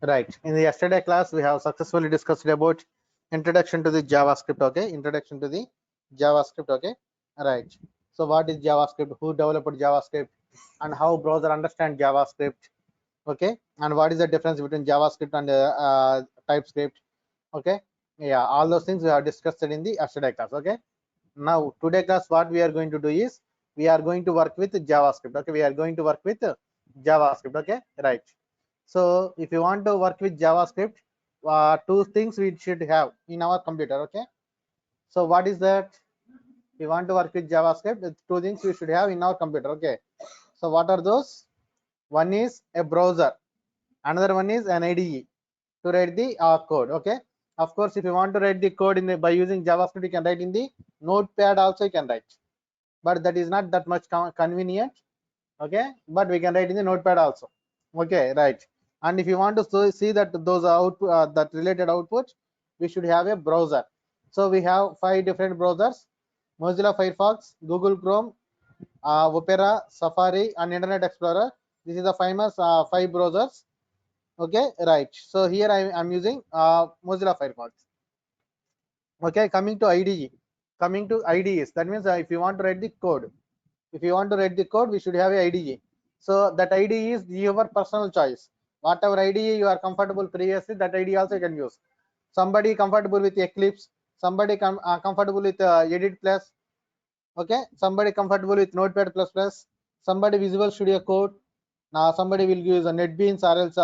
Right. In the yesterday class, we have successfully discussed about introduction to the JavaScript. Okay, introduction to the JavaScript. Okay, right. So, what is JavaScript? Who developed JavaScript? And how browser understand JavaScript? Okay, and what is the difference between JavaScript and TypeScript? Okay, yeah, all those things we have discussed in the yesterday class. Okay, now today class, what we are going to do is we are going to work with JavaScript. Okay, we are going to work with JavaScript. Okay, right. So if you want to work with JavaScript, two things we should have in our computer. Okay, so what is that? If you want to work with JavaScript, two things we should have in our computer. Okay, so what are those? One is a browser, another one is an IDE to write the code. Okay, of course, if you want to write the code in the, by using JavaScript, you can write in the notepad also, you can write, but that is not that much convenient. Okay, but we can write in the notepad also. Okay, right. And if you want to see that those output that related outputs, we should have a browser. So we have 5 different browsers: Mozilla Firefox, Google Chrome, Opera, Safari, and Internet Explorer. This is the famous 5 browsers. Okay, right. So here I am using Mozilla Firefox. Okay, coming to IDE, coming to IDEs, that means if you want to write the code, we should have a IDE. So that IDE is your personal choice. Whatever IDE you are comfortable previously, that IDE also you can use. Somebody comfortable with Eclipse, somebody comfortable with Edit Plus. Okay, somebody comfortable with Notepad plus plus, somebody Visual Studio Code. Now somebody will use a NetBeans or else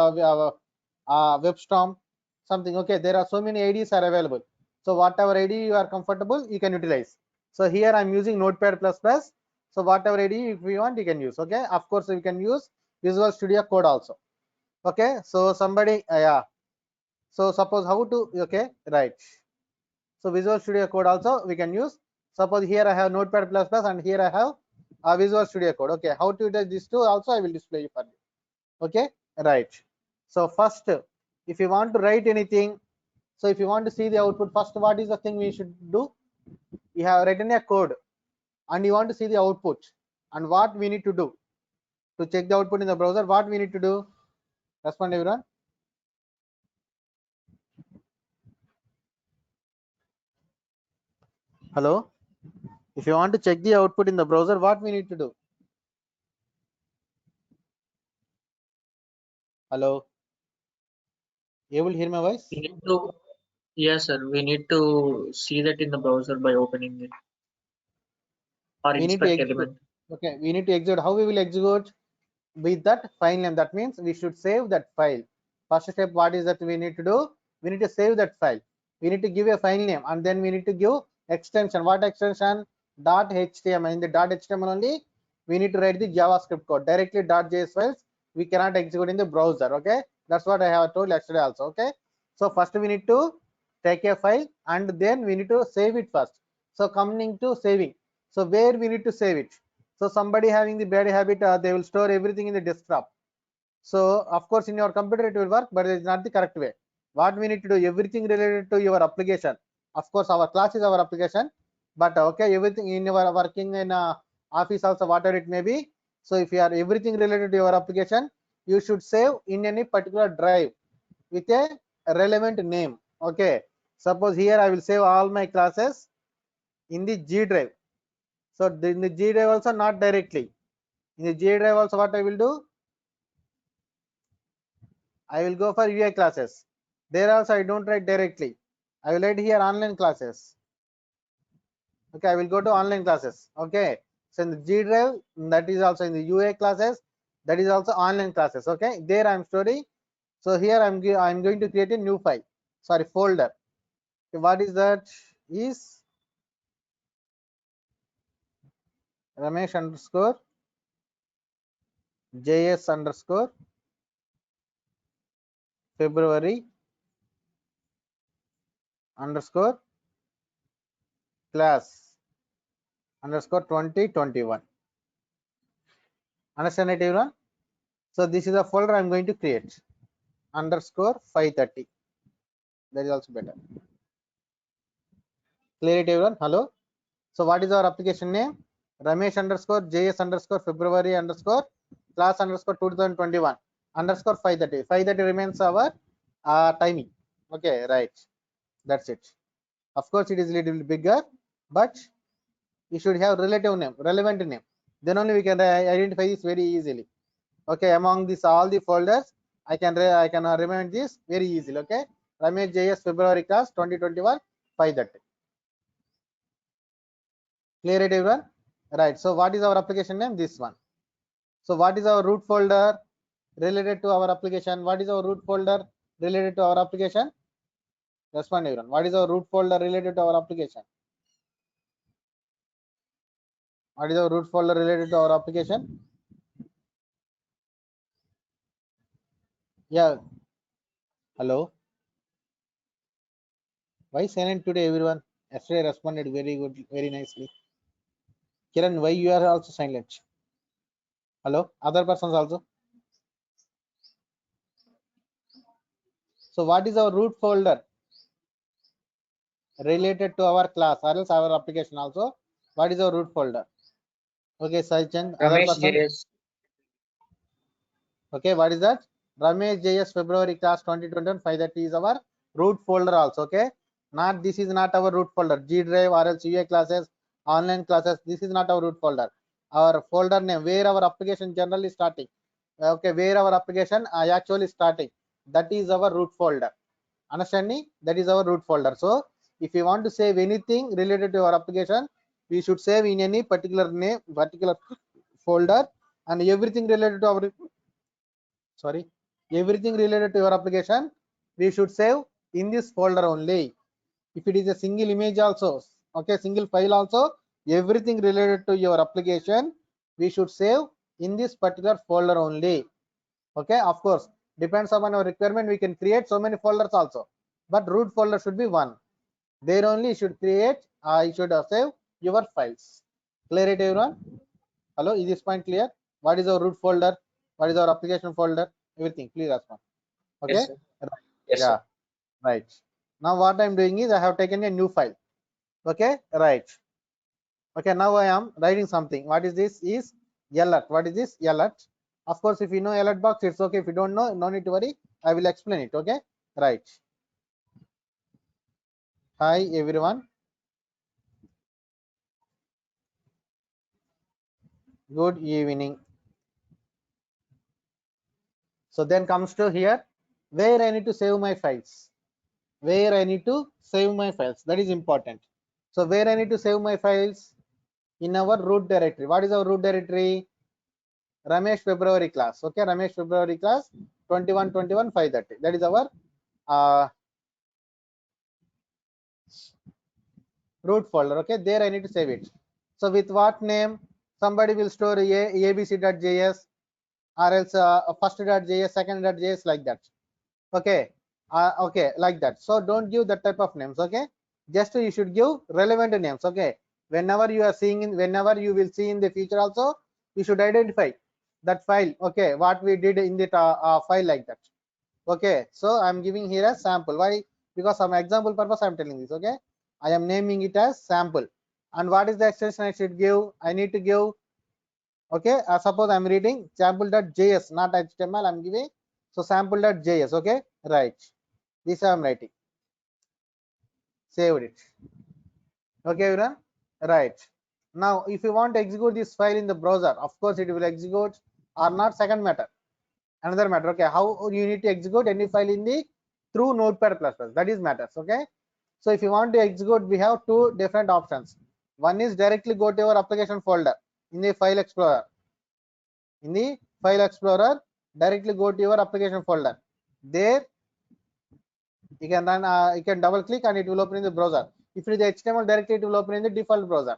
WebStorm, something. Okay, there are so many IDEs are available. So whatever IDE you are comfortable, you can utilize. So here I'm using Notepad plus plus. So whatever IDE if you want, you can use. Okay, of course you can use Visual Studio Code also. Okay, so somebody yeah. So suppose how to, okay, right. So Visual Studio Code also we can use. Suppose here I have Notepad plus plus and here I have Visual Studio Code. Okay, how to utilize these two also I will display you for you. Okay, right. So first, if you want to write anything, so if you want to see the output, first what is the thing we should do? You have written a code and you want to see the output, and what we need to do to check the output in the browser, what we need to do? Respond everyone. Hello, if you want to check the output in the browser, what we need to do? Hello, you will hear my voice? We need to, yes, sir. We need to see that in the browser by opening it or We need to inspect execute. element. Okay, we need to execute. How we will execute? With that file name. That means we should save that file. First step, what is that we need to do? We need to save that file. We need to give a file name and then we need to give extension. What extension? .html. In the .html only we need to write the JavaScript code. Directly .js files we cannot execute in the browser. Okay, that's what I have told yesterday also. Okay, so first we need to take a file and then we need to save it first. So coming to saving, so where we need to save it? So somebody having the bad habit, they will store everything in the desktop. So of course in your computer it will work, but it is not the correct way. What we need to do, everything related to your application. Of course our class is our application, but okay, everything in your working in office also, whatever it may be. So if you are everything related to your application, you should save in any particular drive with a relevant name. Okay, suppose here I will save all my classes in the G drive. So in the G drive also, not directly. In the G drive also, what I will do? I will go for UI classes. There also I don't write directly. I will write here online classes. Okay, I will go to online classes. Okay, so in the G drive, that is also in the UI classes. That is also online classes. Okay, there I am storing. So here I'm going to create a new file. Sorry, folder. Okay, what is that? Is Ramesh underscore JS underscore February underscore class underscore 2021. Understand it everyone? So this is a folder I'm going to create, underscore 530. That is also better. Clear it everyone? Hello. So what is our application name? Ramesh underscore JS underscore February underscore class underscore 2021 underscore 530. 530 remains our timing. Okay, right. That's it. Of course, it is a little bit bigger, but you should have relative name, relevant name. Then only we can identify this very easily. Okay, among this all the folders, I can remember this very easily. Okay, Ramesh JS February class 2021 530. Clear it, everyone? Right. So what is our application name? This one. So what is our root folder related to our application? What is our root folder related to our application? Respond, everyone. What is our root folder related to our application? What is our root folder related to our application? Yeah. Hello. Why silent today, everyone? Yesterday responded very good, very nicely. Kiran, why you are also silent? Hello. Other persons also. So what is our root folder related to our class or else our application also? What is our root folder? Okay, Saichand. Other Ramesh person. JS. Okay, what is that? Ramesh JS February class 2021 530 is our root folder also. Okay, not this is not our root folder. G drive or else UA classes, online classes. This is not our root folder. Our folder name where our application generally starting. Okay, where our application actually starting. That is our root folder. Understanding? That is our root folder. So if you want to save anything related to our application, we should save in any particular name, particular folder, and everything related to our everything related to your application we should save in this folder only. If it is a single image also, okay, single file also, everything related to your application we should save in this particular folder only. Okay, of course, depends upon our requirement, we can create so many folders also, but root folder should be one. There only you should create, you should save your files. Clear it, everyone? Hello, is this point clear? What is our root folder? What is our application folder? Everything clear as well. Okay. Yes, sir. Right. Yes, Yeah, sir. right. Now what I'm doing is I have taken a new file. Okay, right. Okay, now I am writing something. What is this? Is alert. What is this? Alert. Of course, if you know alert box, it's okay. If you don't know, no need to worry. I will explain it. Okay, right. Hi everyone. Good evening. So then comes to here where I need to save my files. Where I need to save my files. That is important. So where I need to save my files? In our root directory. What is our root directory? Ramesh February class. Okay, Ramesh February class 21 530. That is our root folder. Okay, there I need to save it. So with what name? Somebody will store abc.js or else first.js, second.js, like that. Okay, okay, like that. So don't give that type of names. Okay, just you should give relevant names. Okay, whenever you are seeing in, whenever you will see in the future also, you should identify that file. Okay, what we did in the file, like that. Okay, so I'm giving here a sample. Why? Because some example purpose I'm telling this. Okay, I am naming it as sample. And what is the extension I should give? I need to give, okay, suppose I'm reading sample.js, not HTML, I'm giving. So sample.js. Okay, right, this I'm writing, saved it. Okay, everyone, right. Now if you want to execute this file in the browser, of course it will execute or not, second matter, another matter. Okay, how you need to execute any file in the through Notepad++, that is matters. Okay, so if you want to execute, we have two different options. One is directly go to your application folder in the file explorer. In the file explorer, directly go to your application folder. There you can run, you can double click and it will open in the browser. If it is HTML, directly it will open in the default browser.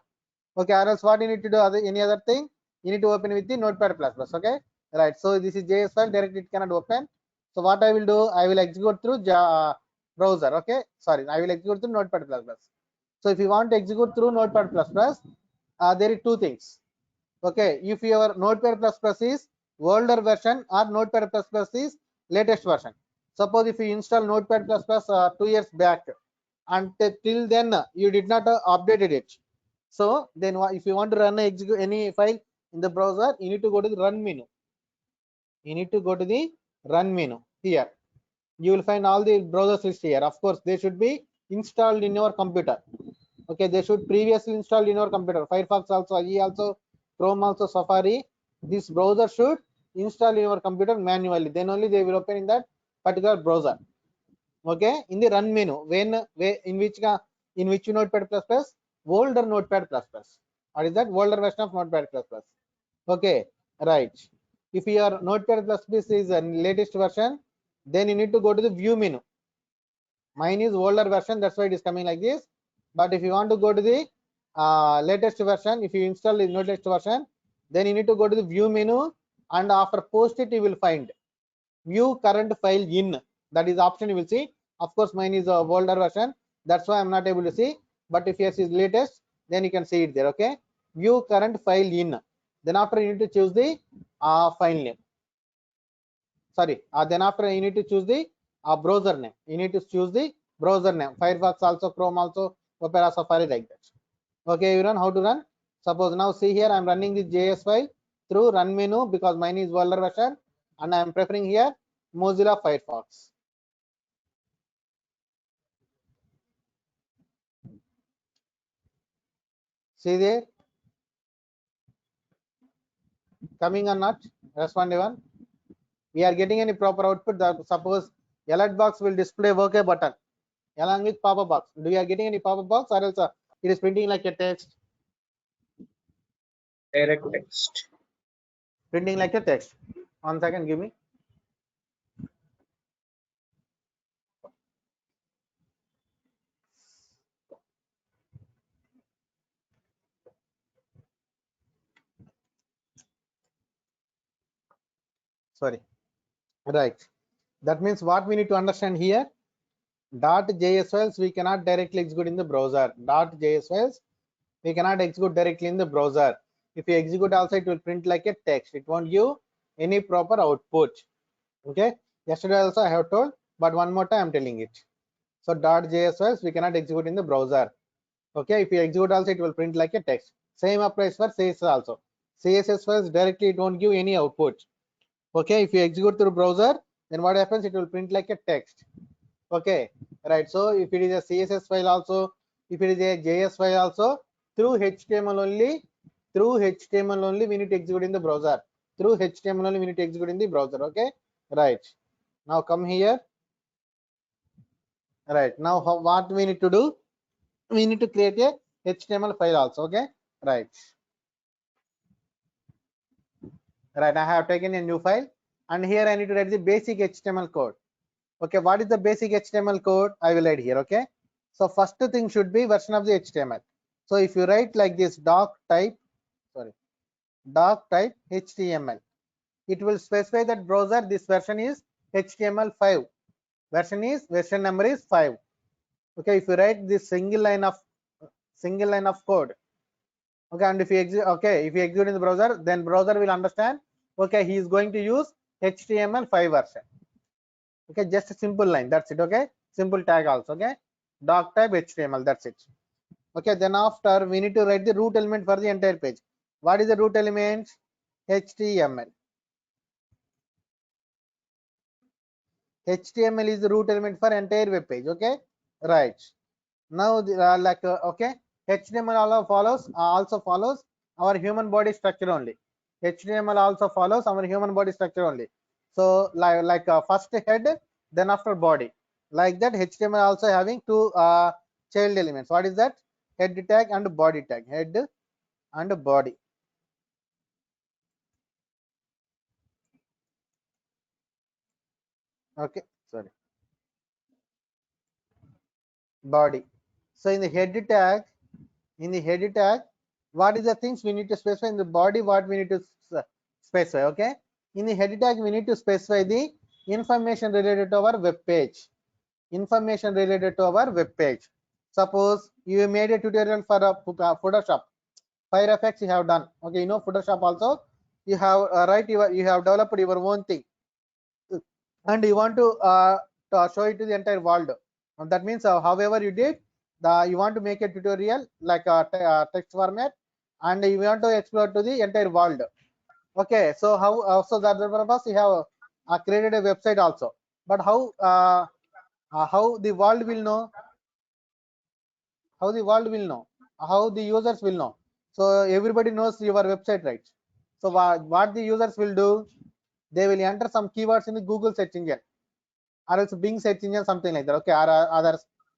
Okay, or else what you need to do, any other thing, you need to open with the Notepad++. Okay, right. So this is JS file, directly it cannot open. So what I will do, I will execute through browser. Okay, sorry, I will execute through Notepad++. So if you want to execute through Notepad++, there are two things. Okay, if your Notepad++ is older version or Notepad++ is latest version. Suppose if you install Notepad++ 2 years back and till then you did not updated it. So then if you want to run execute any file in the browser, you need to go to the run menu. You need to go to the run menu here. you will find all the browsers list here. Of course, they should be installed in your computer. Okay, they should previously installed in your computer. Firefox also, IE also, Chrome also, Safari. This browser should install in your computer manually. Then only they will open in that particular browser. Okay, in the run menu, in which Notepad++, older Notepad++. What is that? Older version of Notepad++. Okay, right. If your Notepad++ is a latest version, then you need to go to the view menu. Mine is older version, that's why it is coming like this. But if you want to go to the latest version, if you install the latest version, then you need to go to the view menu, and after post it you will find view current file in. That is option you will see. Of course, mine is a older version, that's why I'm not able to see. But if yours is latest, then you can see it there. Okay, view current file in. Then after you need to choose the file name. Sorry, then after you need to choose the browser name. You need to choose the browser name. Firefox also, Chrome also, Opera, Safari, like that. Okay, you run how to run. Suppose now see here I'm running the JS file through run menu because mine is older version, and I'm preferring here Mozilla Firefox. See there, coming or not? Respond one. We are getting any proper output. That suppose alert box will display OK button along with pop-up box. Do you are getting any pop-up box, or else it is printing like a text? Direct text. Printing like a text. 1 second, give me. Sorry. Right. That means what we need to understand here, .js files we cannot directly execute in the browser. .js files we cannot execute directly in the browser. If you execute also, it will print like a text. It won't give any proper output. Okay. Yesterday also I have told, but one more time I'm telling it. So .js files we cannot execute in the browser. Okay. If you execute also, it will print like a text. Same applies for CSS also. CSS files directly it won't give any output. Okay. If you execute through browser, then what happens? It will print like a text. Okay, right. So if it is a CSS file also, if it is a JS file also, through HTML only we need to execute in the browser. Through HTML only we need to execute in the browser. Okay, right. Now come here. Right. Now what we need to do? We need to create a HTML file also. Okay, right. Right. I have taken a new file, and here I need to write the basic HTML code. Okay, what is the basic HTML code? I will write here. Okay, so first thing should be version of the HTML. So if you write like this doc type HTML, it will specify that browser this version is HTML5. Version number is 5. Okay, if you write this single line of code, okay, and if you execute in the browser, then browser will understand, okay, he is going to use HTML5 version. Okay, just a simple line, that's it. Okay, simple tag also. Okay, doc type HTML, that's it. Okay, then after we need to write the root element for the entire page. What is the root element? HTML. HTML is the root element for entire web page. Okay, right. Now okay, HTML also follows our human body structure only. HTML also follows our human body structure only. So like first head, then after body, like that. HTML also having two child elements. What is that? Head tag and body tag. Head and body. Okay, sorry, body. So in the head tag, what is the things we need to specify? In the body, what we need to specify? Okay, in the head tag we need to specify the information related to our web page. Suppose you made a tutorial for Photoshop, Fire Effects you have done. Okay, you know Photoshop also, you have you have developed your own thing, and you want to show it to the entire world. That means however you did, you want to make a tutorial like a text format, and you want to explore to the entire world. Okay, so how so that the purpose you have created a website also. But how the world will know? How the world will know? How the users will know? So everybody knows your website, right? So what the users will do? They will enter some keywords in the Google search engine, or else Bing search engine, something like that. Okay, or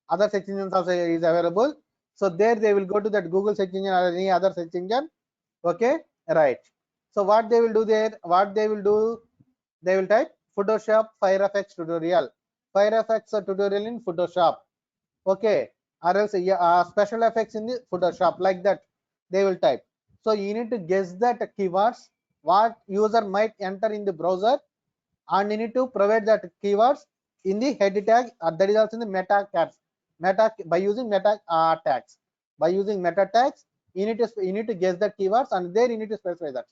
other search engines also is available. So there they will go to that Google search engine or any other search engine. Okay, right. So what they will do there? What they will do? They will type Photoshop FireFX tutorial. FireFX tutorial in Photoshop. Okay, or else special effects in the Photoshop, like that they will type. So you need to guess that keywords what user might enter in the browser, and you need to provide that keywords in the head tag, that is also in the meta tags. By using meta tags, you need to guess the keywords, and there you need to specify that.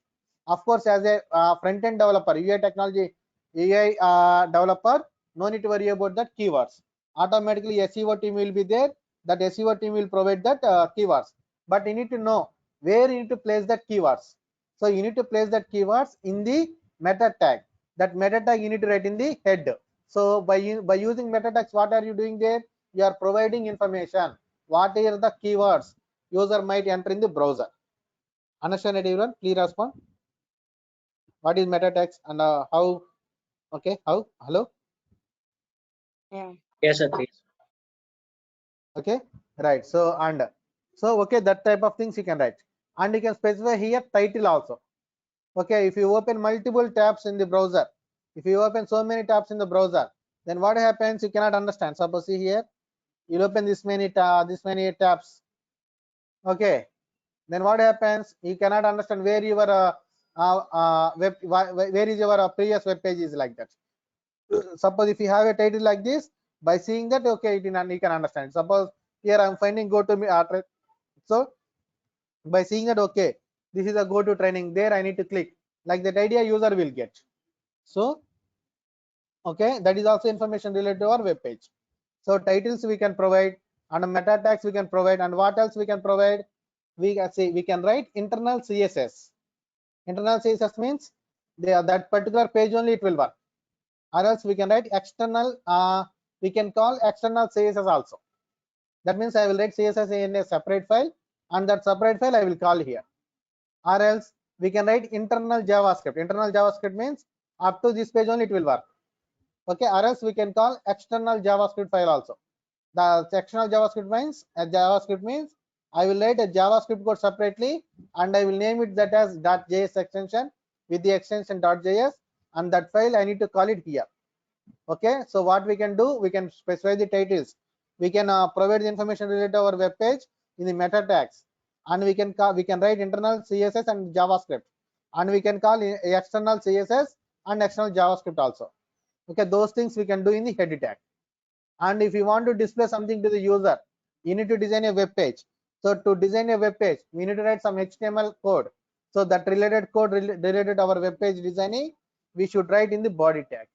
Of course, as a front end developer, UI technology, UI developer, no need to worry about that keywords. Automatically SEO team will be there, that SEO team will provide that keywords, but you need to know where you need to place that keywords. So you need to place that keywords in the meta tag. That meta tag you need to write in the head. So by using meta tags, what are you doing there? You are providing information. What are the keywords user might enter in the browser? Understand it, everyone? Please respond. What is meta tags and how? Okay, how? Hello? Yeah. Yes, sir, please. Okay, right. So okay, that type of things you can write, and you can specify here title also. Okay, if you open multiple tabs in the browser, if you open so many tabs in the browser, then what happens? You cannot understand. Suppose see here, you open this many tabs. Okay, then what happens? You cannot understand where your where is your previous web page is, like that. Suppose if you have a title like this, by seeing that, okay, you can understand. Suppose here I'm finding go to me address. So by seeing that, okay, this is a go to training, there I need to click, like that idea user will get. So okay, that is also information related to our web page. So titles we can provide, and meta tags we can provide, and what else we can provide? We can say we can write internal CSS. Internal CSS means that particular page only it will work, or else we can write external, we can call external CSS also. That means I will write CSS in a separate file, and that separate file I will call here. Or else we can write internal JavaScript. Internal JavaScript means up to this page only it will work. Okay, or else we can call external JavaScript file also. The external JavaScript means I will write a JavaScript code separately, and I will name it that as .js extension with the extension .js, and that file I need to call it here. Okay, so what we can do, we can specify the titles, we can provide the information related to our web page in the meta tags, and we can write internal CSS and JavaScript, and we can call external CSS and external JavaScript also. Okay, those things we can do in the head tag. And if you want to display something to the user, you need to design a web page. So to design a web page, we need to write some HTML code. So that related code related to our web page designing, we should write in the body tag.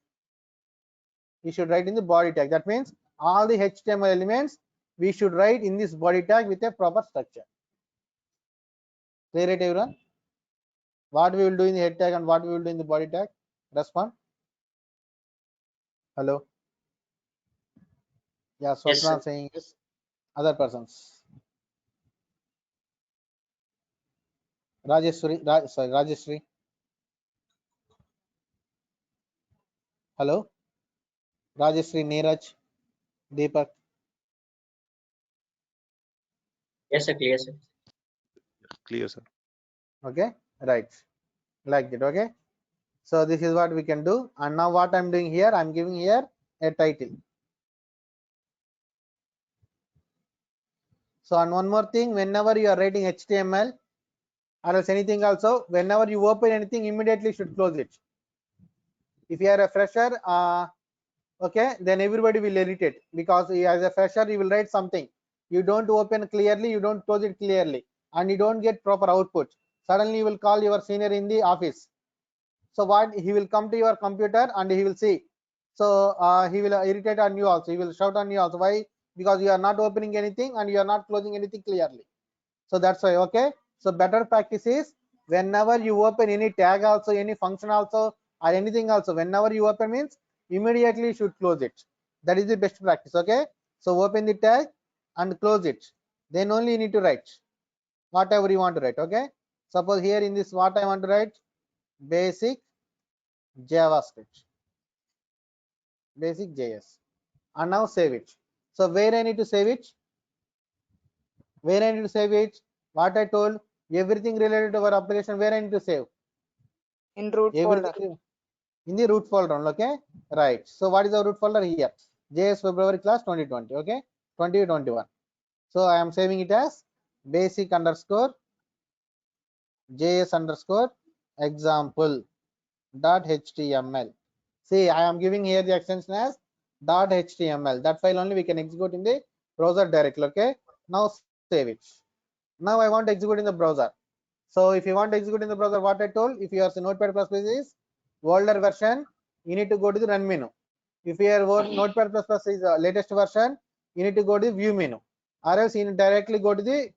We should write in the body tag. That means all the HTML elements we should write in this body tag with a proper structure. Clear it, everyone? What we will do in the head tag and what we will do in the body tag? Respond. Hello. Yeah, so Yes, sir. saying is other persons. Rajeshri. Hello. Rajeshri, Neeraj, Deepak. Yes, sir, clear, sir. Clear, sir. Okay, right, like that. Okay, so this is what we can do, and now what I'm doing here, I'm giving here a title. So, and one more thing, whenever you are writing HTML or else anything also, whenever you open anything, immediately should close it. If you are a fresher, okay, then everybody will irritate, because as a fresher you will write something, you don't open clearly, you don't close it clearly, and you don't get proper output. Suddenly you will call your senior in the office. So what, he will come to your computer and he will see. So he will irritate on you also, he will shout on you also. Why? Because you are not opening anything and you are not closing anything clearly. So that's why. Okay, so better practice is, whenever you open any tag also, any function also, or anything also, whenever you open means immediately you should close it. That is the best practice. Okay, so open the tag and close it, then only you need to write whatever you want to write. Okay, suppose here in this, what I want to write, basic JavaScript, basic JS, and now save it. So where I need to save it, where I need to save it, what I told, everything related to our application, where I need to save, In root folder. everything in the root folder only. Okay, right. So what is our root folder here, JS February class 2020. Okay, 2021. So I am saving it as basic underscore JS underscore example dot html. See, I am giving here the extension as dot html. That file only we can execute in the browser directly. Okay, now save it. Now I want to execute in the browser. So if you want to execute in the browser, what I told, if your Notepad++ is older version, you need to go to the run menu. If your Notepad++ is latest version, you need to go to the view menu, or else you need directly go to the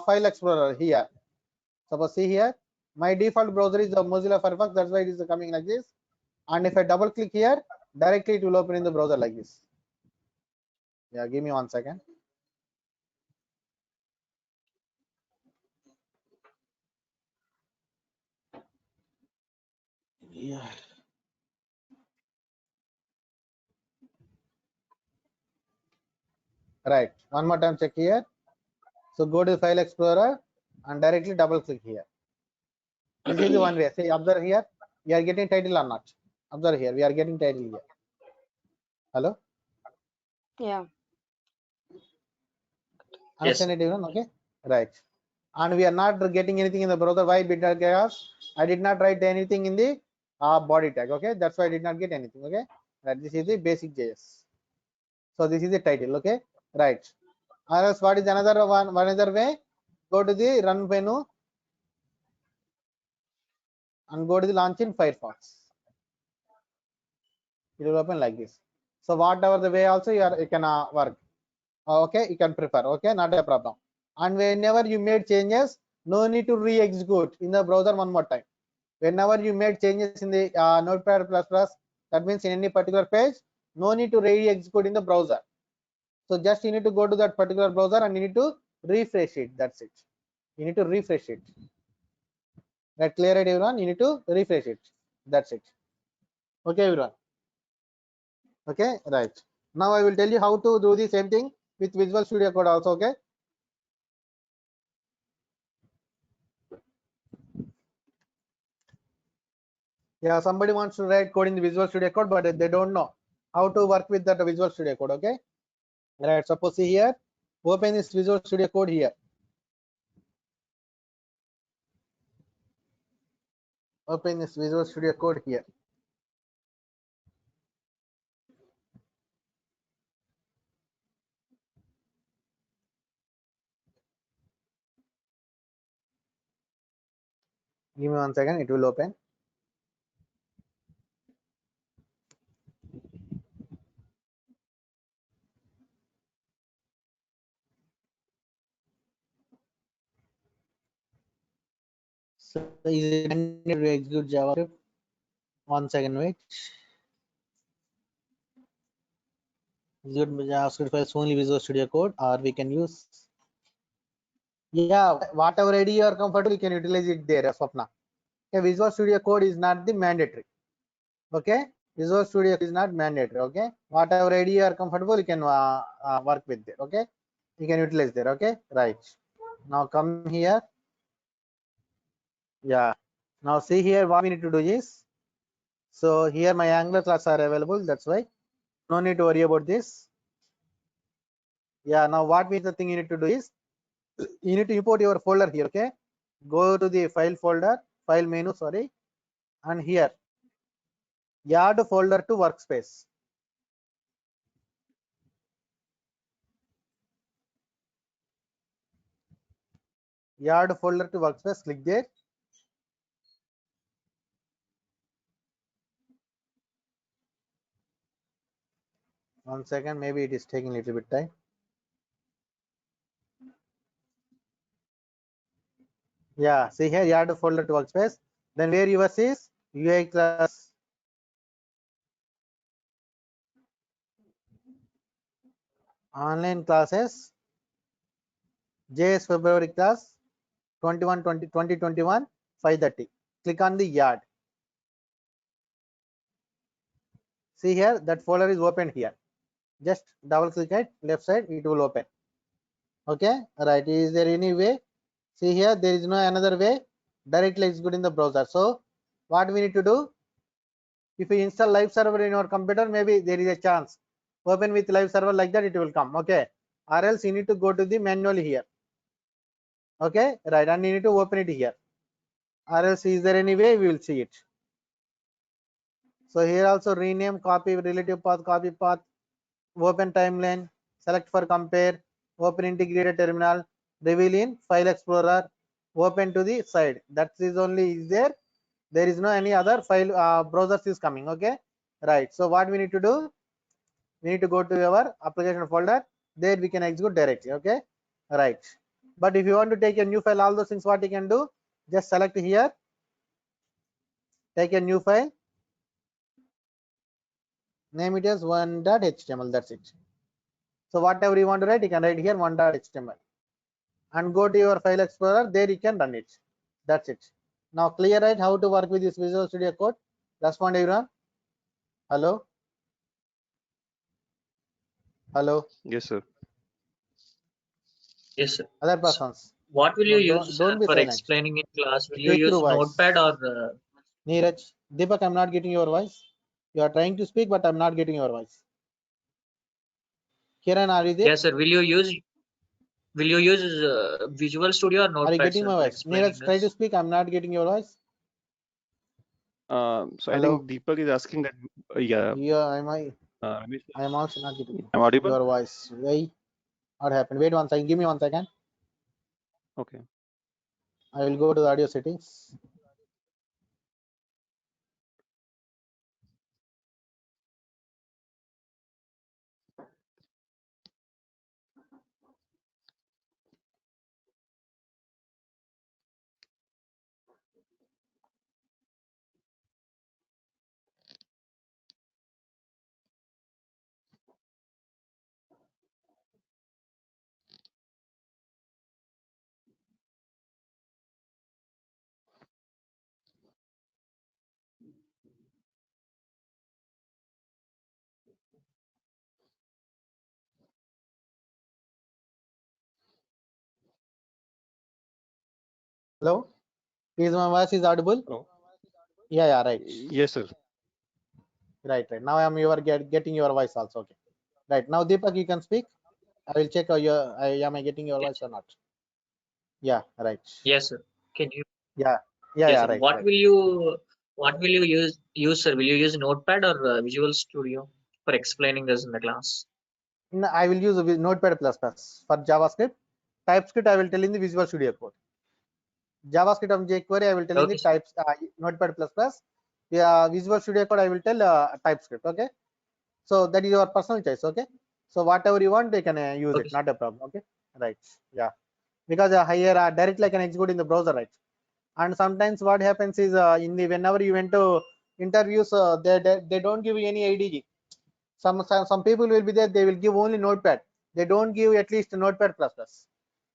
file explorer here. Suppose see here, my default browser is the Mozilla Firefox, that's why it is coming like this. And if I double click here, directly it will open in the browser like this. Yeah, give me 1 second. Yeah. Right, one more time check here. So go to the file explorer and directly double click here. This is the one way. See, observe here, we are getting title or not. Observe here, we are getting title here. Hello? Yeah. Understand it even? Okay, right. And we are not getting anything in the browser. Why? Because I did not write anything in the body tag. Okay, that's why I did not get anything. Okay, right. This is the basic JS. So this is the title. Okay, right. Or else what is another one? Another way? Go to the run menu and go to the launch in Firefox. It will open like this. So whatever the way also you can work. Okay, you can prefer. Okay, not a problem. And whenever you made changes, no need to re-execute in the browser one more time. Whenever you made changes in the Notepad++, that means in any particular page, no need to re-execute in the browser. So just you need to go to that particular browser and you need to refresh it. That's it. You need to refresh it. That clear it, everyone? You need to refresh it. That's it. Okay, everyone. Okay, right. Now I will tell you how to do the same thing with Visual Studio Code also. Okay. Yeah, somebody wants to write code in the Visual Studio Code, but they don't know how to work with that Visual Studio Code. Okay, right. Suppose see here, open this Visual Studio Code here. Open this Visual Studio Code here. Give me 1 second, it will open. So is it intended to execute JavaScript? 1 second, wait. Execute JavaScript files only Visual Studio Code, or we can use, yeah, whatever ID you are comfortable, you can utilize it there, Swapna. Okay, Visual Studio Code is not the mandatory. Okay, Visual Studio is not mandatory. Okay, whatever ID you are comfortable, you can work with there. Okay, you can utilize there. Okay, right. Now come here. Yeah, now see here, what we need to do is, so here my Angular class are available, that's why no need to worry about this. Yeah, now what we the thing you need to do is, you need to import your folder here. Okay, go to the file folder, file menu, sorry, and here add folder to workspace. Add folder to workspace, click there. 1 second, maybe it is taking a little bit time. Yeah, see here, add a folder to workspace. Then where yours is UI class Online classes, JS February class 2021, 5:30. Click on the yard. See here, that folder is open here. Just double click it, left side, it will open. Okay, right. Is there any way? See here, there is no another way. Directly execute in the browser. So what we need to do? If you install live server in your computer, maybe there is a chance. Open with live server like that, it will come. Okay, or else you need to go to the manual here. Okay, right, and you need to open it here. Or else, is there any way? We will see it. So here also rename, copy relative path, copy path, open timeline, select for compare, open integrated terminal, reveal in file explorer, open to the side. That is only is there. There is no any other file browsers is coming. Okay, right. So what we need to do? We need to go to our application folder. There we can execute directly. Okay, right. But if you want to take a new file, all those things what you can do? Just select here, take a new file, name it as one.html. That's it. So whatever you want to write, you can write here one.html and go to your file explorer. There you can run it. That's it. Now clear, right? How to work with this Visual Studio Code? Respond everyone. Hello. Hello. Yes, sir. Yes, sir. Other persons. What will No, you use don't be for silent. explaining in class? Will you Speak use through voice. Notepad or Neeraj, Deepak, I'm not getting your voice. You are trying to speak, but I'm not getting your voice. Kiran, are you there? yes, sir? Will you use Visual Studio or Are you Notepad, getting sir, my for voice? explaining Neeraj, try to this? speak. I'm not getting your voice. So I Hello. think Deepak is asking that. Yeah. Yeah, Ramesh, I am also not getting I'm audible. your voice. Why? What happened? Wait 1 second. Give me 1 second. Okay. I will go to the audio settings. Hello. Is my voice is audible? Hello. Yeah, right. Yes, sir. Right. Now I am getting your voice also. Okay. Right. Now Deepak, you can speak. I will check am I getting your Yes, voice or not? Yeah, right. yes, sir. Can you? Yeah, Yes, sir. right. What will you use, sir? Will you use Notepad or Visual Studio for explaining this in the class? No, I will use Notepad++ for JavaScript. TypeScript I will tell in the Visual Studio Code. JavaScript and jQuery I will tell in the Okay, sir. Notepad++. Yeah, Visual Studio Code I will tell TypeScript. Okay, so that is your personal choice. Okay, so whatever you want, they can use Okay, it. sir. Not a problem. Okay, right. Yeah, because here directly I can execute in the browser, right? And sometimes what happens is in the whenever you went to interviews, they don't give you any IDG. Some people will be there, they will give only Notepad. They don't give at least Notepad++.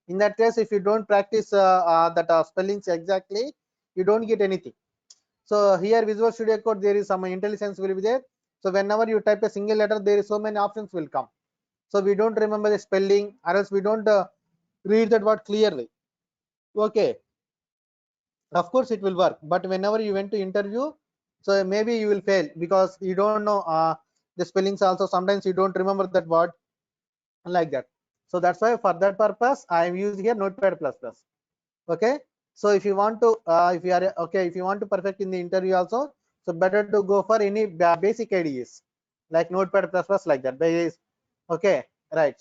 In that case, if you don't practice that spellings exactly, you don't get anything. So here Visual Studio Code, there is some intelligence will be there. So whenever you type a single letter, there is so many options will come. So we don't remember the spelling, or else we don't read that word clearly. Okay, of course it will work, but whenever you went to interview, so maybe you will fail because you don't know the spellings also. Sometimes you don't remember that word like that. So that's why for that purpose I am using here Notepad++. Okay, so if you want to if you are okay, if you want to perfect in the interview also, so better to go for any basic IDEs like Notepad++ like that. Okay, right.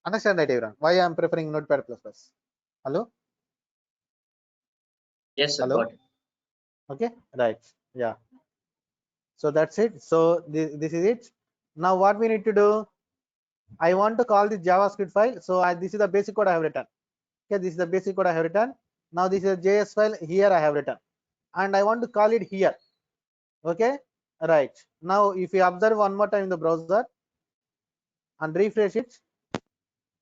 Understand that everyone? Why I am preferring Notepad++? Hello. Yes, sir. Hello. Got it. Okay, right. Yeah. So that's it. So this is it. Now what we need to do, I want to call this JavaScript file. So this is the basic code I have written. Okay, this is the basic code I have written. Now this is a JS file here I have written, and I want to call it here. Okay, right. Now if you observe one more time in the browser, and refresh it.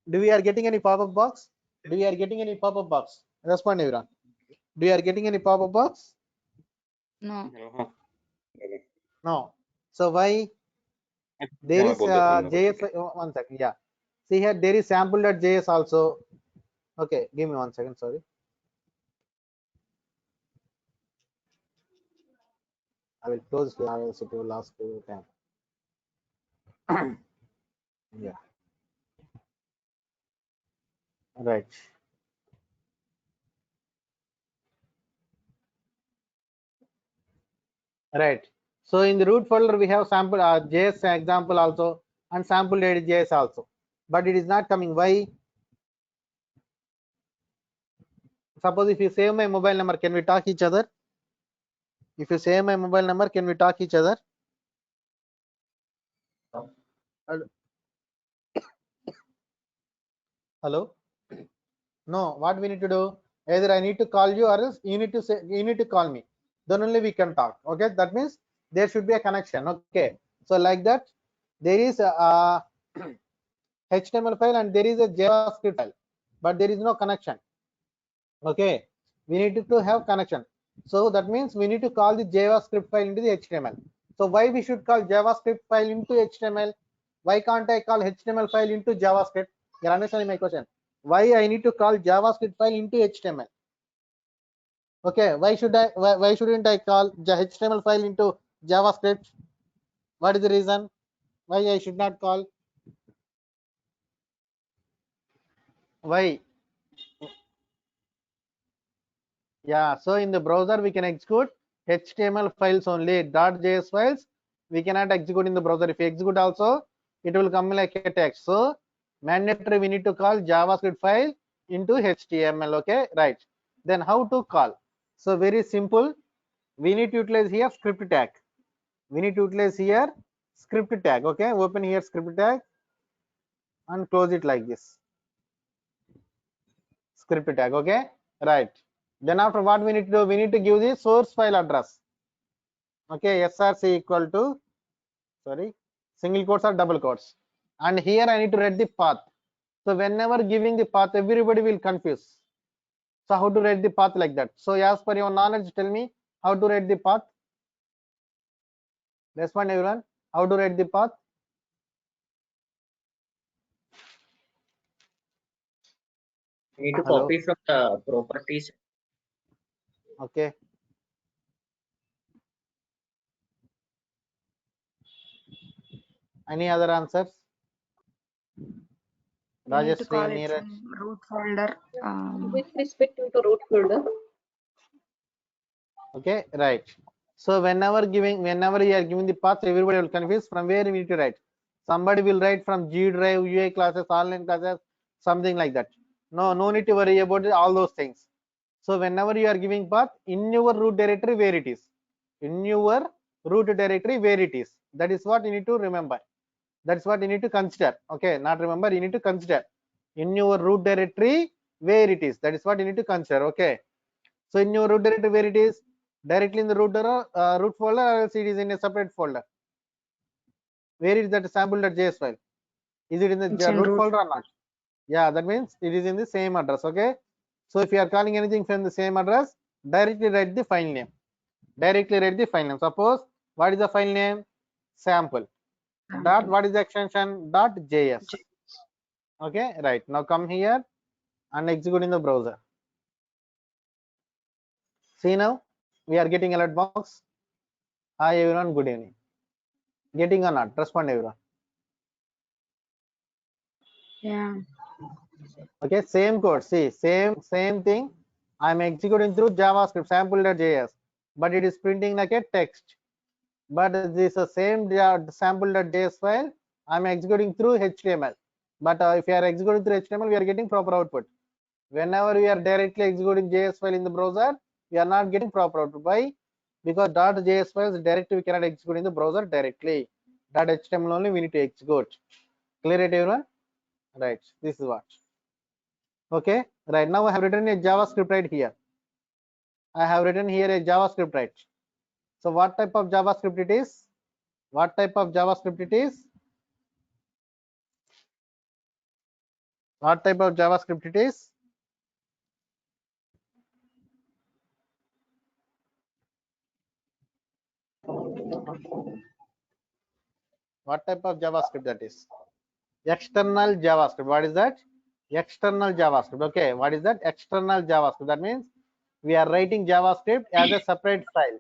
Do we are getting any pop-up box? Do we are getting any pop-up box? Respond everyone. Do you are getting any pop-up box? No. No. So why? There is JS. One second. Yeah. See here, there is sample.js also. Okay, give me 1 second. Sorry. I will close the so to last time. Yeah. Right. Right. So in the root folder we have sample JS example also and sample.js also, but it is not coming. Why? Suppose if you save my mobile number, can we talk each other? If you save my mobile number, can we talk each other? Hello? No. What we need to do? Either I need to call you or else you need to say you need to call me. Then only we can talk. Okay. That means there should be a connection. Okay. So like that, there is a HTML file and there is a JavaScript file, but there is no connection. Okay. We need to have connection. So that means we need to call the JavaScript file into the HTML. So why we should call JavaScript file into HTML? Why can't I call HTML file into JavaScript? You're understanding my question? Why I need to call JavaScript file into HTML? Okay, why shouldn't I call HTML file into JavaScript? What is the reason why I should not call? Why? Yeah, so in the browser we can execute HTML files only. .js files we cannot execute in the browser. If you execute also, it will come like a text. So mandatory we need to call JavaScript file into HTML. Okay, right. Then how to call? So very simple. We need to utilize here script tag. We need to utilize here script tag. Okay, open here script tag and close it like this. Script tag. Okay, right. Then after what we need to do? We need to give the source file address. Okay, src equal to, sorry, single quotes or double quotes. And here I need to write the path. So whenever giving the path, everybody will confuse. So how to write the path like that? So as per your knowledge, tell me how to write the path. Respond everyone. How to write the path? We need to Hello? copy from the properties. Okay. Any other answers? We need to call Rajashree, it Neeraj. from root folder. With respect to the root folder. Okay, right. So whenever you are giving the path, everybody will confuse from where we need to write. Somebody will write from G Drive, UA classes, online classes, something like that. No need to worry about all those things. So whenever you are giving path, in your root directory where it is, in your root directory where it is, that is what you need to remember. That's what you need to consider. Okay, not remember, you need to consider in your root directory where it is. That is what you need to consider. Okay. So in your root directory where it is, directly in the root folder, or else it is in a separate folder. Where is that sample.js file? Is it in the It's in root root folder or not? Yeah, that means it is in the same address. Okay. So if you are calling anything from the same address, directly write the file name. Directly write the file name. Suppose what is the file name? Sample. Dot what is the extension? .js. Okay, right. Now come here and execute in the browser. See now, we are getting alert box. Hi everyone, good evening. Getting or not? Respond everyone. Yeah. Okay, same code. See, same thing. I'm executing through JavaScript sample.js, but it is printing like a text. But this is the same sample.js file. I'm executing through HTML. But if you are executing through HTML, we are getting proper output. Whenever we are directly executing JS file in the browser, we are not getting proper output. Why? Because .js files directly we cannot execute in the browser directly. .html only we need to execute. Clear it everyone? Right. This is what. Okay. Right now I have written a JavaScript right here. I have written here a JavaScript right. So what type of JavaScript it is? What type of JavaScript it is? What type of JavaScript it is? What type of JavaScript that is? External JavaScript. What is that? External JavaScript. Okay, what is that? External JavaScript. That means we are writing JavaScript as a separate file.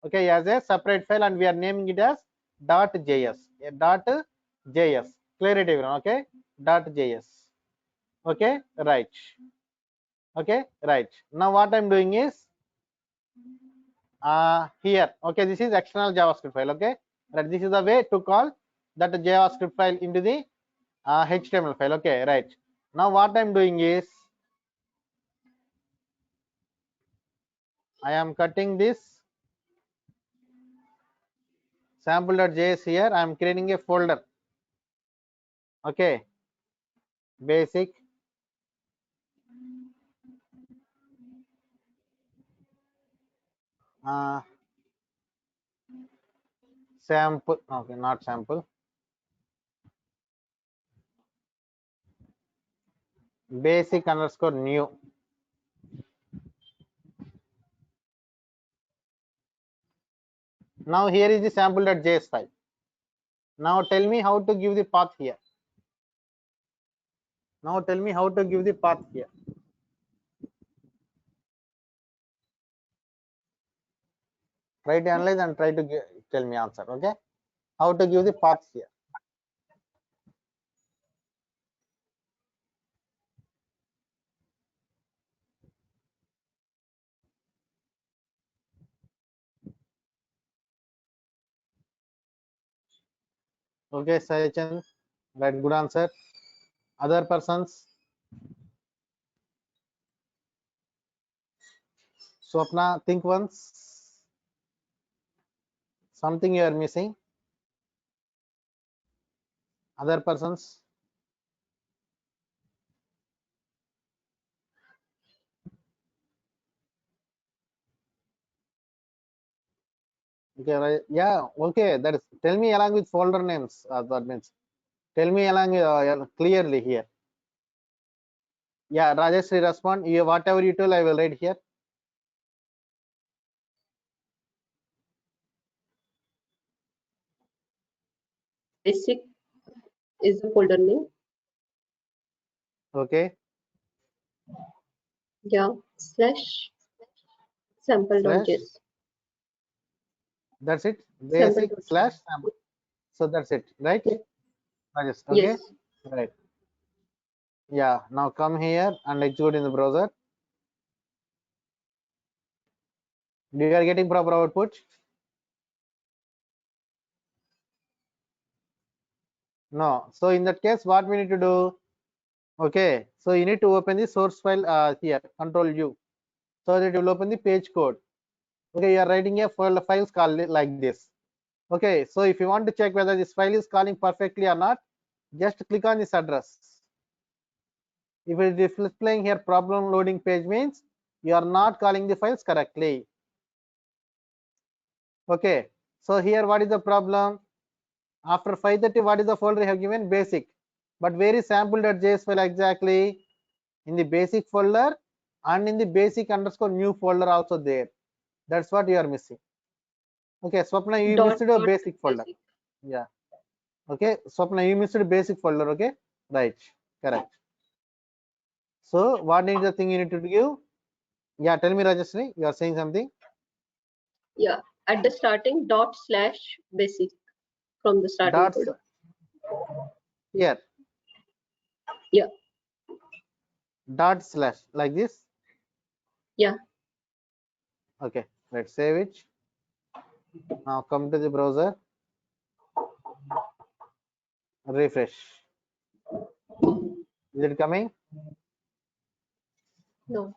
Okay, as a separate file, and we are naming it as .js. .js. Clarity, everyone. Okay, .js. Okay, right. Okay, right. Now what I'm doing is here. Okay, this is external JavaScript file. Okay, right. This is the way to call that JavaScript file into the HTML file. Okay, right. Now what I'm doing is I am cutting this sample.js here. I am creating a folder. Okay, basic sample. Okay, not sample. Basic underscore new. Now here is the sample.js file. Now tell me how to give the path here. Now tell me how to give the path here. Try to analyze and try to tell me answer. Okay, how to give the path here. Okay, Sachin, right, good answer. Other persons? Swapna, think once. Something you are missing. Other persons? Okay, right. Yeah, okay. That is. Tell me along with folder names. That means. Tell me along clearly here. Yeah, Rajeshri, respond. You whatever you tell, I will write here. Basic is the folder name. Okay. Yeah. Slash sample.js. That's it. Sample Basic dot- slash sample. So that's it, right? Yeah. Rajesh, okay. Yes. Right. Yeah. Now come here and execute in the browser. You are getting proper output. No. So in that case, what we need to do? Okay. So you need to open the source file here. Control U. So that you will open the page code. Okay. You are writing a files called like this. Okay. So if you want to check whether this file is calling perfectly or not, just click on this address. If it is displaying here problem loading page means you are not calling the files correctly. Okay. So here what is the problem? After 530, what is the folder you have given? Basic. But where is sample.js file exactly? In the basic folder and in the basic underscore new folder also there. That's what you are missing. Okay, Swapna, you missed a basic folder. basic. Yeah. Okay, Swapna, you missed a basic folder. Okay, right, correct. So what is the thing you need to give? Yeah, tell me, Rajeshri, you are saying something. Yeah. At the starting ./basic from the starting Dots folder. here. Yeah. Dot slash like this. Yeah. Okay, let's save it. Now come to the browser. Refresh. Is it coming? No.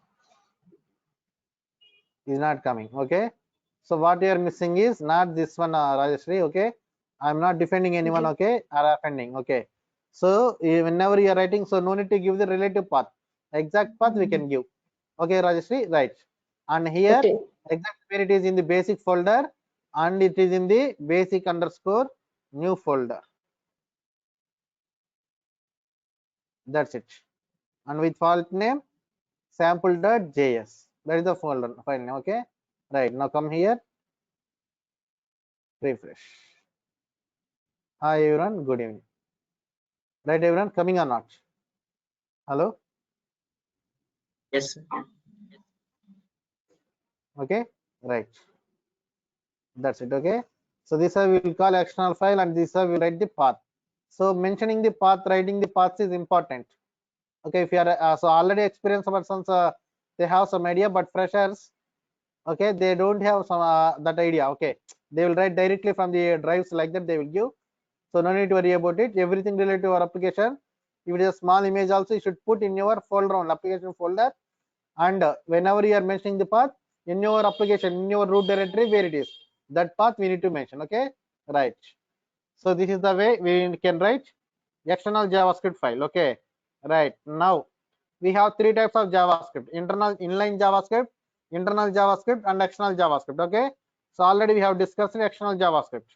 Is not coming. Okay. So what you are missing is not this one, Rajeshri. Okay. I'm not defending anyone. Okay. Or offending. Okay. So whenever you are writing, so no need to give the relative path. Exact path we can give. Okay, Rajeshri. Right. And here Okay. exact where it is in the basic folder and it is in the basic underscore new folder. That's it. and with file name sample.js. That is the folder file name. Okay, right. Now come here, refresh. Hi everyone, good evening. Right, everyone, coming or not? Hello. Yes, sir. Okay, right. That's it. Okay, so this we will call external file, and this we will write the path. So mentioning the path, writing the paths is important. Okay, if you are so already experienced persons, they have some idea, but freshers, okay, they don't have some that idea. Okay, they will write directly from the drives like that they will give. So no need to worry about it. Everything related to our application, if it is a small image also, you should put in your folder on application folder, and whenever you are mentioning the path in your application, in your root directory where it is, that path we need to mention. Okay, right. So this is the way we can write external JavaScript file. Okay, right. Now we have three types of JavaScript: internal inline JavaScript, internal JavaScript, and external JavaScript. Okay, so already we have discussed external JavaScript.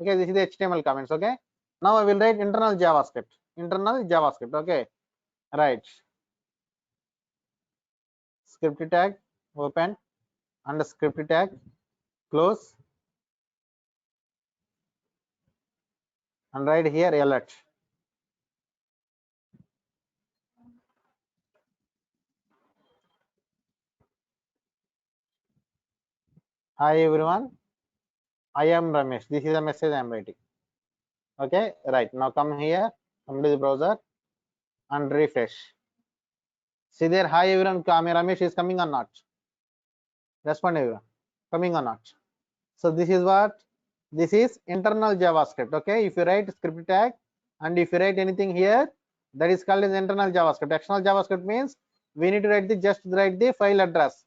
Okay, this is the HTML comments. Okay, now I will write internal JavaScript. Internal JavaScript. Okay, right. Script tag open and script tag close, and write here alert. Hi everyone, I am Ramesh. This is a message I am writing. Okay, right. Now come here, come to the browser and refresh. See there, hi everyone, Ramesh is coming or not? Respond everyone, coming or not? So this is what? This is internal JavaScript. Okay, if you write script tag and if you write anything here, that is called as internal JavaScript. External JavaScript means we need to write the just write the file address,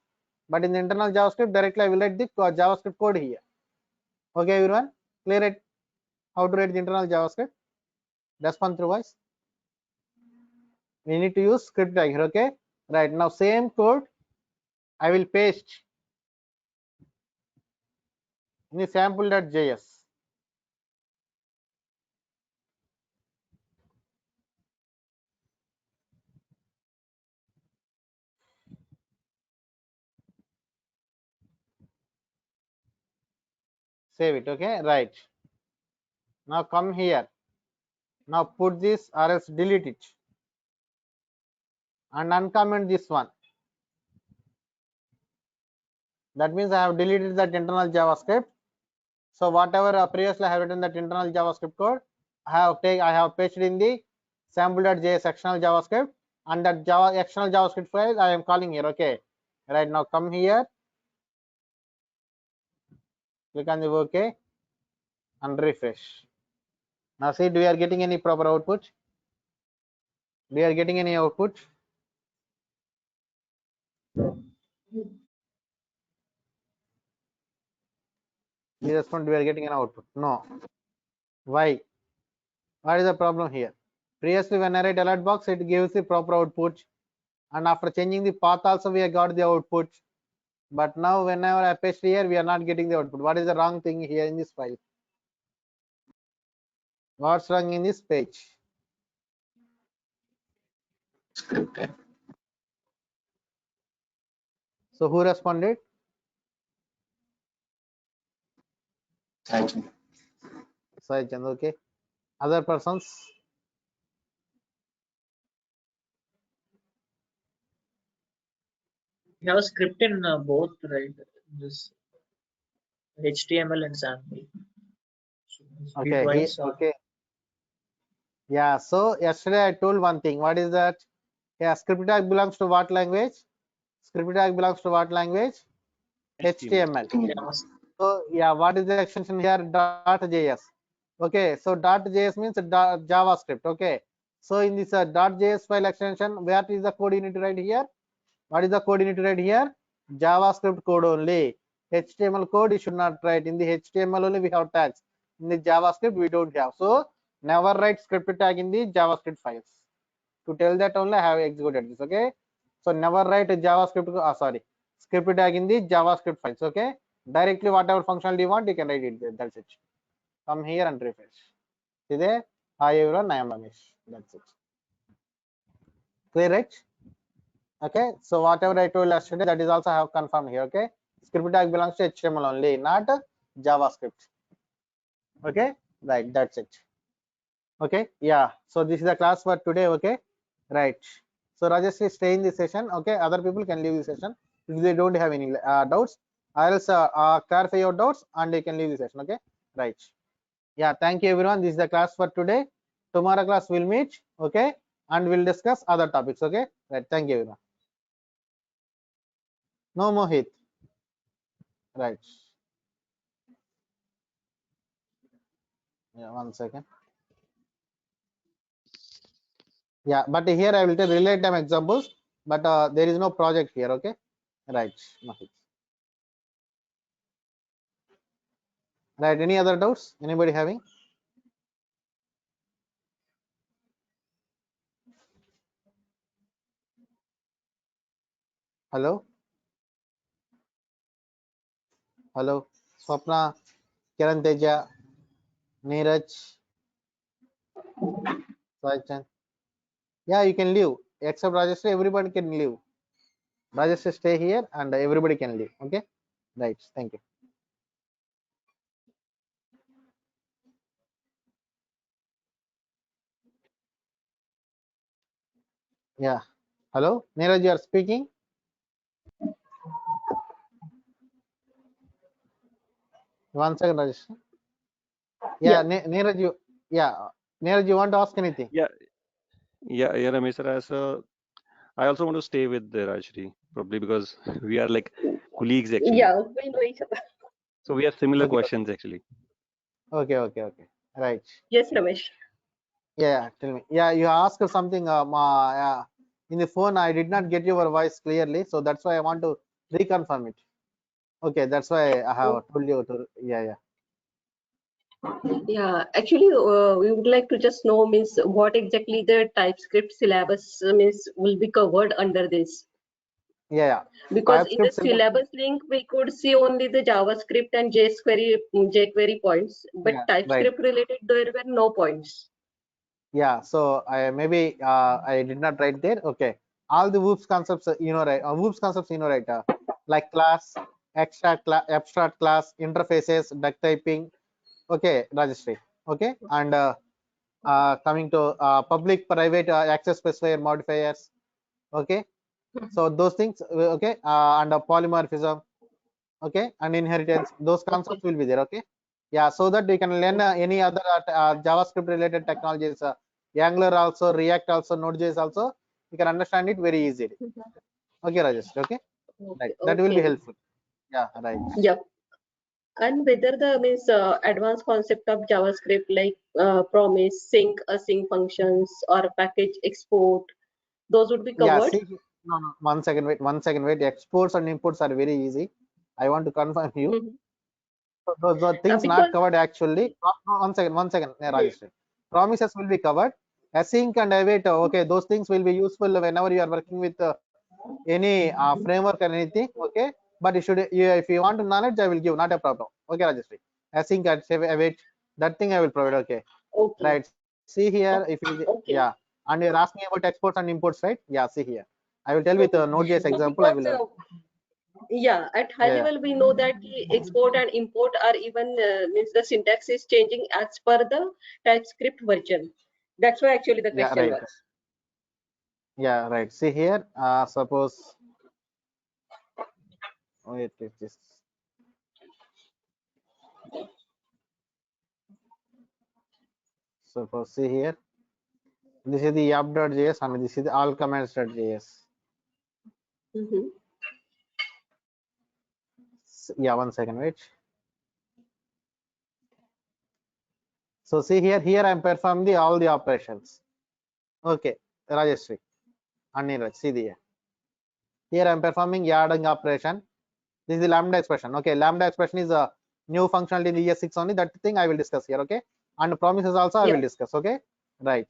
but in the internal JavaScript directly I will write the JavaScript code here. Okay everyone, clear it? How to write the internal JavaScript? Respond through voice. We need to use script tag here. Okay, right. Now same code I will paste in the sample.js. Save it. Okay, right. Now come here. Now put this or else delete it and uncomment this one. That means I have deleted that internal JavaScript. So whatever previously I have written that internal JavaScript code, I have pasted in the sample.js external JavaScript, and that external JavaScript file I am calling here. Okay, right. Now come here, click on the OK and refresh. Now see, do we are getting any proper output? We are getting any output? We respond, we are getting an output. No. Why? What is the problem here? Previously when I write alert box, it gives the proper output, and after changing the path also we have got the output, but now whenever I paste here we are not getting the output. What is the wrong thing here in this file? What's wrong in this page? So who responded? Sai Chand. Okay, other persons? We have a script in both, right? This HTML and sample. So it's Okay, twice, okay. Yeah, so yesterday I told one thing. What is that? Yeah, script tag belongs to what language? Script tag belongs to what language? HTML. yeah, So yeah, what is the extension here? .js. Okay, so .js means JavaScript. Okay, so in this .js file extension, where is the code you need to write here? What is the code you need to write here? JavaScript code only. HTML code you should not write. In the HTML only we have tags. In the JavaScript we don't have. So never write script tag in the JavaScript files. To tell that only I have executed this. Okay, so never write a JavaScript. Script tag in the JavaScript files. Okay, directly whatever functionality you want you can write it there. That's it. Come here and refresh. See there? Hi everyone, I am Ramesh. That's it. Clear, right? Okay, so whatever I told yesterday, that is also I have confirmed here. Okay, script tag belongs to HTML only, not JavaScript. Okay, right, that's it. Okay, yeah, so this is the class for today. Okay, right. So Rajesh, stay in this session. Okay, other people can leave the session if they don't have any doubts. I will clarify your doubts and you can leave the session. Okay, right. Yeah, thank you everyone. This is the class for today. Tomorrow class we'll meet. Okay, and we'll discuss other topics. Okay, right. Thank you everyone. No Mohit. Right. Yeah, 1 second. Yeah, but here I will tell relate them examples, but there is no project here. Okay, right. Mohit. Right. Any other doubts? Anybody having? Hello. Hello. Swapna, Kiran Teja, Neeraj, Saichan. Yeah, you can leave. Except Rajeshri, everybody can leave. Rajeshri stay here and everybody can leave. Okay. Right. Thank you. Yeah. Hello. Neeraj, you are speaking. One second, Rajeshri. Yeah, Neeraj, you. Yeah, Neeraj, you want to ask anything? Yeah, Ramesh sir. I also want to stay with the Rajshri, probably because we are like colleagues actually. Yeah, we know each other. So we have similar Okay. questions actually. Okay. Right. Yes, Ramesh. Yeah, tell me. Yeah, you asked something. Yeah, in the phone, I did not get your voice clearly, so that's why I want to reconfirm it. Okay, that's why I have told you to. Yeah. Yeah, actually, we would like to just know means what exactly the TypeScript syllabus means will be covered under this. Yeah. Because in the TypeScript syllabus. syllabus link, we could see only the JavaScript and jQuery points, but Yeah, right. TypeScript related, there were no points. Yeah, so I maybe I did not write there. Okay, all the whoops concepts, you know, right? Whoops concepts, you know, right? Like class, abstract class, interfaces, duck typing. Okay, Rajeshri. Okay, and coming to public, private, access specifier modifiers. Okay, so those things. Okay, and polymorphism. Okay, and inheritance. Those concepts will be there. Okay, yeah, so that you can learn any other JavaScript related technologies. Angular also, React also, Node.js also. You can understand it very easily. Okay, Rajesh. Okay, right. That will be Okay. helpful. Yeah, right. Yep. And whether the means advanced concept of JavaScript like promise, sync, async functions, or package export, those would be Yeah, covered. see, no, 1 second, wait, 1 second, wait. Exports and imports are very easy. I want to confirm you. Mhm. So those are things not Because covered actually. No, 1 second, Rajesh. Promises will be covered. Async and await, okay, those things will be useful whenever you are working with any framework or anything. Okay, but if you want knowledge, I will give, not a problem. Okay, Rajeshri. Async and await, that thing I will provide. Okay, okay, right. See here, if you, okay. yeah, and you're asking about exports and imports, right? Yeah, see here. I will tell with a Node.js example. I Because will. yeah, at high Yeah. level we know that the export and import are even means the syntax is changing as per the TypeScript version. That's why actually the Yeah, question right. was. Yeah, right. See here, suppose, wait, this. Suppose see here, this is the app.js and this is the all commands.js. Mhm. Yeah, 1 second, wait. So see here I'm performing all the operations. Okay, Rajeshri and Neeraj, see the here I'm performing adding operation. This is the lambda expression. Okay, lambda expression is a new functionality in the ES6 only. That thing I will discuss here. Okay, and promises also I will discuss. Okay, right.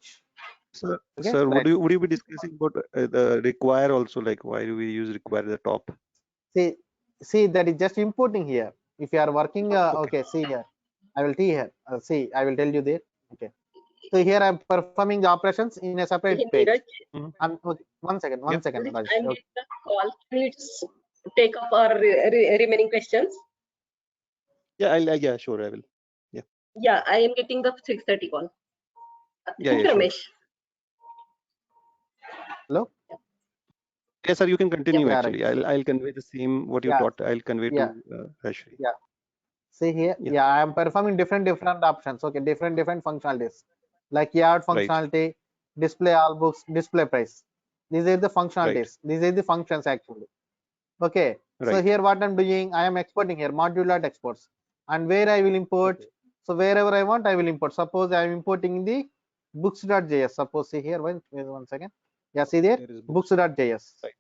Sir, Okay, sir, right. would you be discussing about the require also, like why do we use require at the top? See that is just importing here. If you are working, okay, see here. I will tell here. See, I will tell you there. Okay. So here I'm performing the operations in a separate Hey, page. Neeraj, Okay, one second, Yep. Raj. I'm Okay. getting the call. Can you just take up our remaining questions? Yeah, yeah, sure, I will. Yeah, I am getting the 6:30 call. Yeah, Thank yeah, you, sure. Ramesh. Hello? Yes, sir, you can continue Yeah, actually. right. I'll convey the same what you Yeah, taught. I'll convey yeah, to Rajshri. yeah. See here, Yeah. yeah, I am performing different options. Okay, different functionalities like yard Right. functionality, display all books, display price. These are the functionalities. These are the functions actually. Okay, so Right. here what I'm doing, I am exporting here module.exports, and where I will import. Okay. So wherever I want, I will import. Suppose I am importing in the books.js. Suppose see here, wait one second. Yeah, see there, There is books. books.js. Right.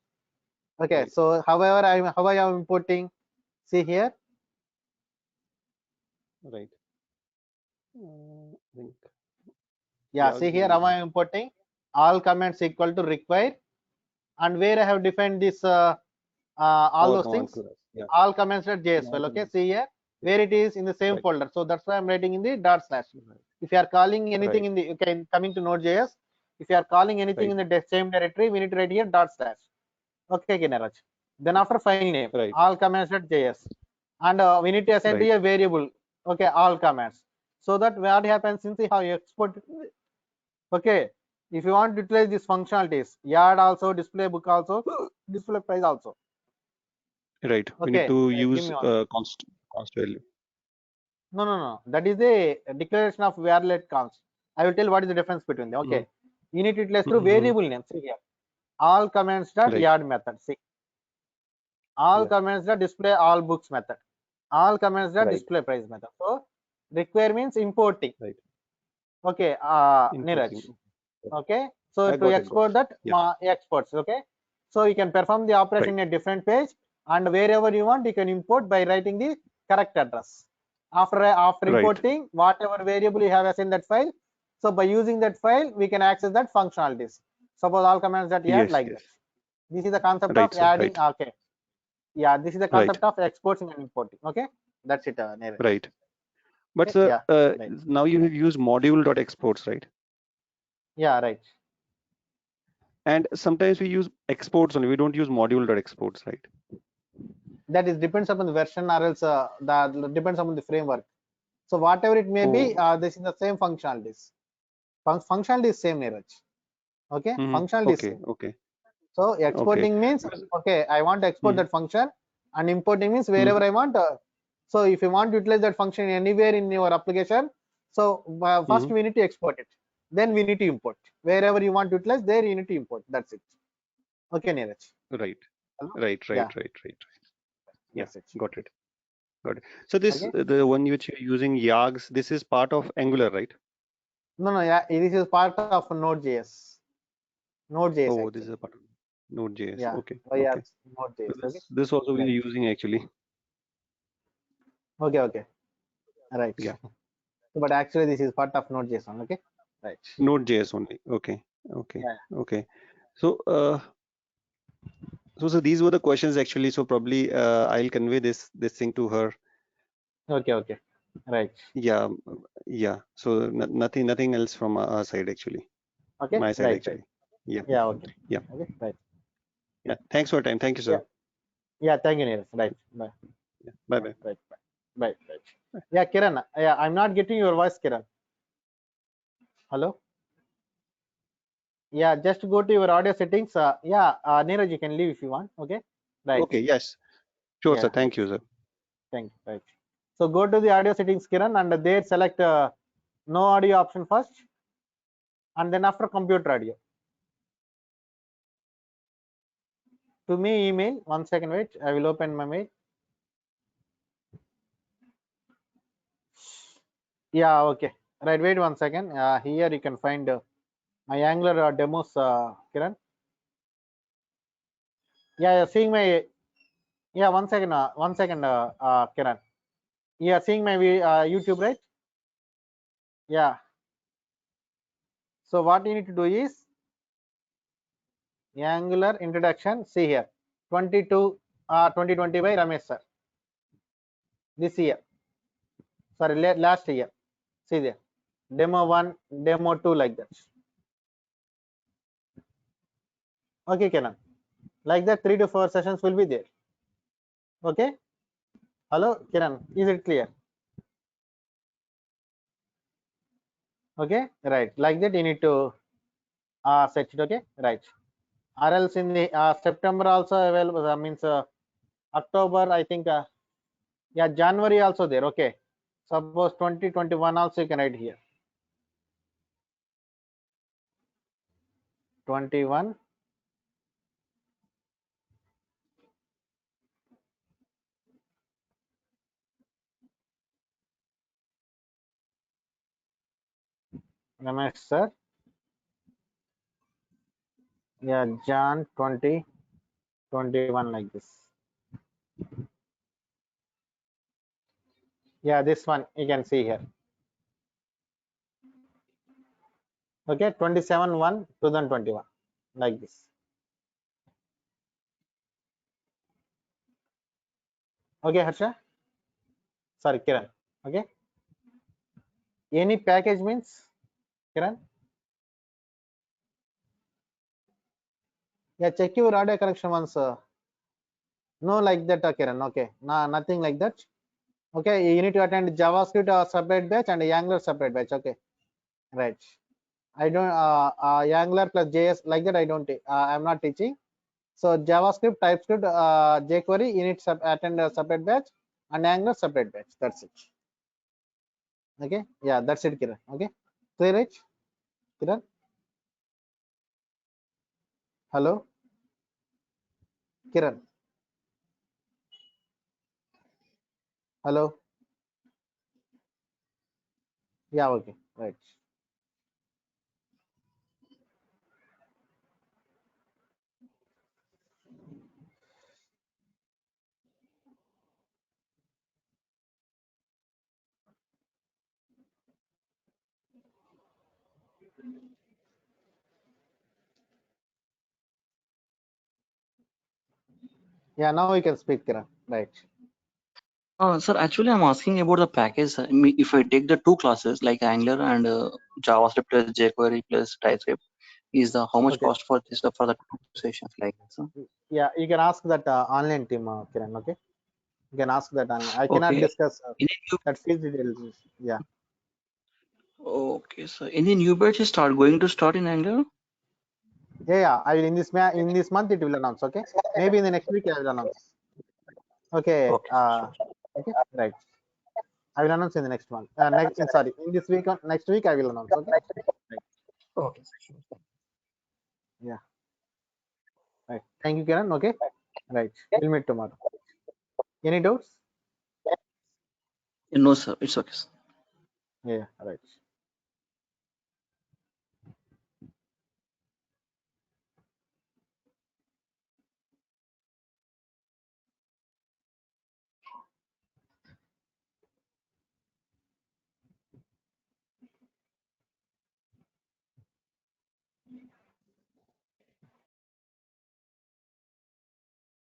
Okay, Right. so however how I am importing. See here. Right. I think. Yeah, Yeah, see here how I am importing all comments equal to require, and where I have defined this all those command things, class. Yeah. all comments.js All file. Okay, command. see here where it is in the same Right. folder. So that's why I'm writing in the dot slash. If you are calling anything Right. in the coming to Node.js, if you are calling anything Right. in the same directory, we need to write here dot slash. Okay, Kinaraj. Then after file name, Right. all comments.js, and we need to assign to Right. a variable. Okay, all comments. So that what happens since we have export. Okay, if you want to utilize these functionalities, yard also, display book also, display price also. Right. We Okay, need to give use me one. const value. No. That is a declaration of variable const. I will tell what is the difference between them. Okay, you need to utilize through variable name. See here, all comments dot Right. yard method. See, all Yeah. comments dot display all books method. All comments dot Right. display price method. So require means importing. Right. Okay, Neeraj. Importing. Okay, so I to got it. export that exports. Okay, so you can perform the operation in a different page, and wherever you want you can import by writing the correct address. After Right. importing whatever variable you have assigned that file, so by using that file we can access that functionalities. Suppose all commands that add Yes. like Yes. that. This is the concept Right, of sir. adding. Right. Okay, yeah, this is the Right. concept of exporting and importing. Okay, that's it, Neeraj. Right. But Okay, sir, yeah, right. now you have used module.exports, right? Yeah, right. And sometimes we use exports only. We don't use module.exports, right? That is depends upon the version or else that depends upon the framework. So whatever it may be, this is the same functionalities. Functionality is same, Neeraj. Okay, functionality is Okay. same. Okay. So exporting means okay, I want to export that function, and importing means wherever I want. So if you want to utilize that function anywhere in your application, so first we need to export it, then we need to import. Wherever you want to utilize, there you need to import. That's it. Okay, Neeraj. Right. Hello? Right. Yeah. Yeah. That's it. Got it. So this Okay. the one which you're using YAGS, this is part of Angular, right? No, yeah, this is part of Node.js. Node.js Oh, actually. this is a part of Node.js. Yeah. Okay. Oh, yeah, Okay. Node.js. So Okay. this also we are Right. using actually. Okay. Right. Yeah. But actually, this is part of Node.js. Okay. Right. Node.js only. Okay. Yeah. Okay. So so these were the questions actually. So probably I'll convey this thing to her. Okay. Right. Yeah. So nothing else from our side actually. Okay. My side Right. actually. Yeah. Yeah. Okay. Yeah. Okay. Right. Yeah. Thanks for your time. Thank you, sir. Yeah. Thank you, Neeraj. Right. Bye. Yeah. Bye. Right. Yeah, Kiran. Yeah, I'm not getting your voice, Kiran. Hello. Yeah, just go to your audio settings. Neeraj, you can leave if you want. Okay. Right. Okay. Yes. Sure, Yeah. sir. Thank you, sir. Thank you. Right. So go to the audio settings, Kiran, and there select no audio option first, and then after computer audio. To me email. 1 second, wait. I will open my mail. Yeah. Okay. Right. Wait 1 second. Here you can find my Angular demos, Kiran. Yeah. Seeing my. Yeah. 1 second. 1 second, Kiran. Yeah. Seeing my YouTube, right? Yeah. So what you need to do is Angular introduction. See here, 2020 by Ramesh sir. This year, sorry, last year. See there. demo 1, demo 2, like that. Okay, Kiran. Like that, 3 to 4 sessions will be there. Okay. Hello, Kiran. Is it clear? Okay, right. Like that, you need to set it. Okay, right. Or else in the September also available. Means October, I think. Yeah, January also there. Okay. Suppose 2021 also you can write here. 21. Ramesh sir. Yeah, Jan 2021 like this. Yeah, this one you can see here. Okay, 27/1/2021 like this. Okay, Harsha. Sorry, Kiran. Okay. Any package means, Kiran? Yeah, check your audio connection once. No, like that, Kiran. Okay, no, nothing like that. Okay, you need to attend JavaScript separate batch and Angular separate batch. Okay, right. I don't Angular plus JS like that. I don't. I'm not teaching. So JavaScript, TypeScript, jQuery, you need to attend a separate batch and Angular separate batch. That's it. Okay. Yeah, that's it, Kiran. Okay. Clear, right? Kiran. Hello, Kiran. Hello. Yeah. Okay. Right. Yeah. Now we can speak, Kiran. Right. Sir, actually, I'm asking about the package. If I take the two classes like Angular and JavaScript plus jQuery plus TypeScript, is the how much Okay. cost for this for the two sessions like that, sir? Yeah, you can ask that online team, Kiran. Okay. You can ask that online. I cannot Okay. discuss Any new, that field details. Yeah. okay, sir. Any new batch is going to start in Angular? Yeah. I will in this month it will announce. Okay. Maybe in the next week I will announce. Okay. Okay, sure. Okay. Right. I will announce in the next one. Sorry, in this week, next week I will announce. Okay. Right. Okay, sure. Yeah. Right. Thank you, Kiran. Okay. Right. We'll meet tomorrow. Any doubts? No, sir. It's okay, sir. Yeah. Right.